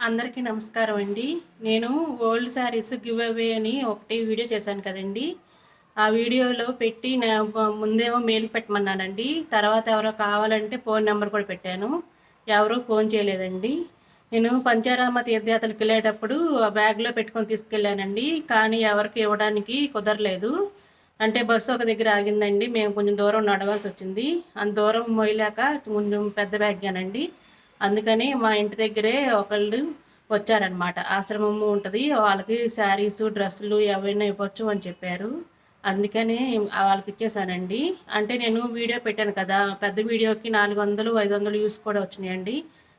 అందరికీ నమస్కారం అండి. నేను ఓల్డ్ శారీస్ గివ్ అవే అని ఒకటి వీడియో చేశాను కదండి. ఆ వీడియోలో పెట్టి ముందేమో మెయిల్ పెట్టమన్నానండి. తర్వాత ఎవరో కావాలంటే ఫోన్ నెంబర్ కూడా పెట్టాను. ఎవరూ ఫోన్ చేయలేదండి. నేను పంచారామ తీర్థయాత్రలకు వెళ్ళేటప్పుడు ఆ బ్యాగ్లో పెట్టుకొని తీసుకెళ్ళానండి. కానీ ఎవరికి ఇవ్వడానికి కుదరలేదు. అంటే బస్సు ఒక దగ్గర ఆగిందండి. మేము కొంచెం దూరం నడవాల్సి వచ్చింది. అంత దూరం మోయలేక కొంచెం పెద్ద బ్యాగ్గేనండి. అందుకని మా ఇంటి దగ్గరే ఒకళ్ళు వచ్చారనమాట. ఆశ్రమము ఉంటుంది, వాళ్ళకి శారీస్ డ్రెస్సులు ఏవైనా ఇవ్వచ్చు అని చెప్పారు. అందుకని వాళ్ళకి ఇచ్చేసానండి. అంటే నేను వీడియో పెట్టాను కదా, పెద్ద వీడియోకి 400 500 వ్యూస్ కూడా వచ్చినాయండి.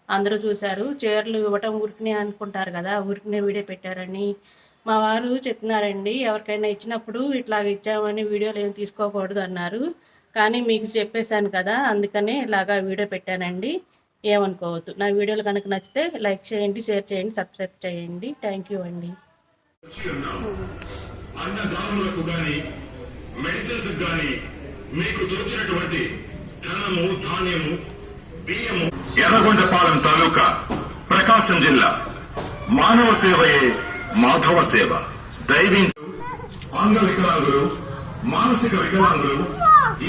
అందరూ చూశారు. చీరలు ఇవ్వటం ఊరికనే అనుకుంటారు కదా, ఊరికనే వీడియో పెట్టారని. మా వారు చెప్తున్నారండి, ఎవరికైనా ఇచ్చినప్పుడు ఇట్లాగ ఇచ్చామని వీడియోలు ఏమి తీసుకోకూడదు అన్నారు. కానీ మీకు చెప్పేశాను కదా, అందుకనే ఇలాగా వీడియో పెట్టానండి. ఏమనుకోవద్దు. నా వీడియోలు కనుక నచ్చితే లైక్ చేయండి, షేర్ చేయండి, సబ్స్క్రైబ్ చేయండి. థ్యాంక్ యూ అండి. అన్నదానములకు గాని మెడిసిన్స్ గాని మీకు దొరికినటువంటి ధనము ధాన్యము బియ్యము ఎర్రగొండపాలెం తాలూకా ప్రకాశం జిల్లా మానవ సేవయే మాధవ సేవ. దైవించు అంగ వికలాంగులు మానసిక వికలాంగులు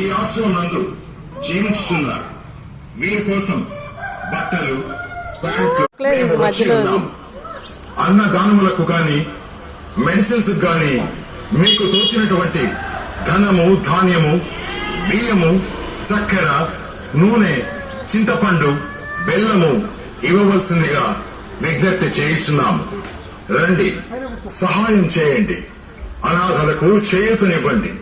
ఈ ఆశ్రమం నందు జీవించుతున్నారు. వీరి కోసం బట్టలు ప్యాంట్లు అన్నదానములకు గాని మెడిసిన్స్ గాని మీకు తోచినటువంటి ధనము ధాన్యము బియ్యము చక్కెర నూనె చింతపండు బెల్లము ఇవ్వవలసిందిగా విజ్ఞప్తి చేయించున్నాము. రండి, సహాయం చేయండి, అనాథలకు చేయూతనివ్వండి.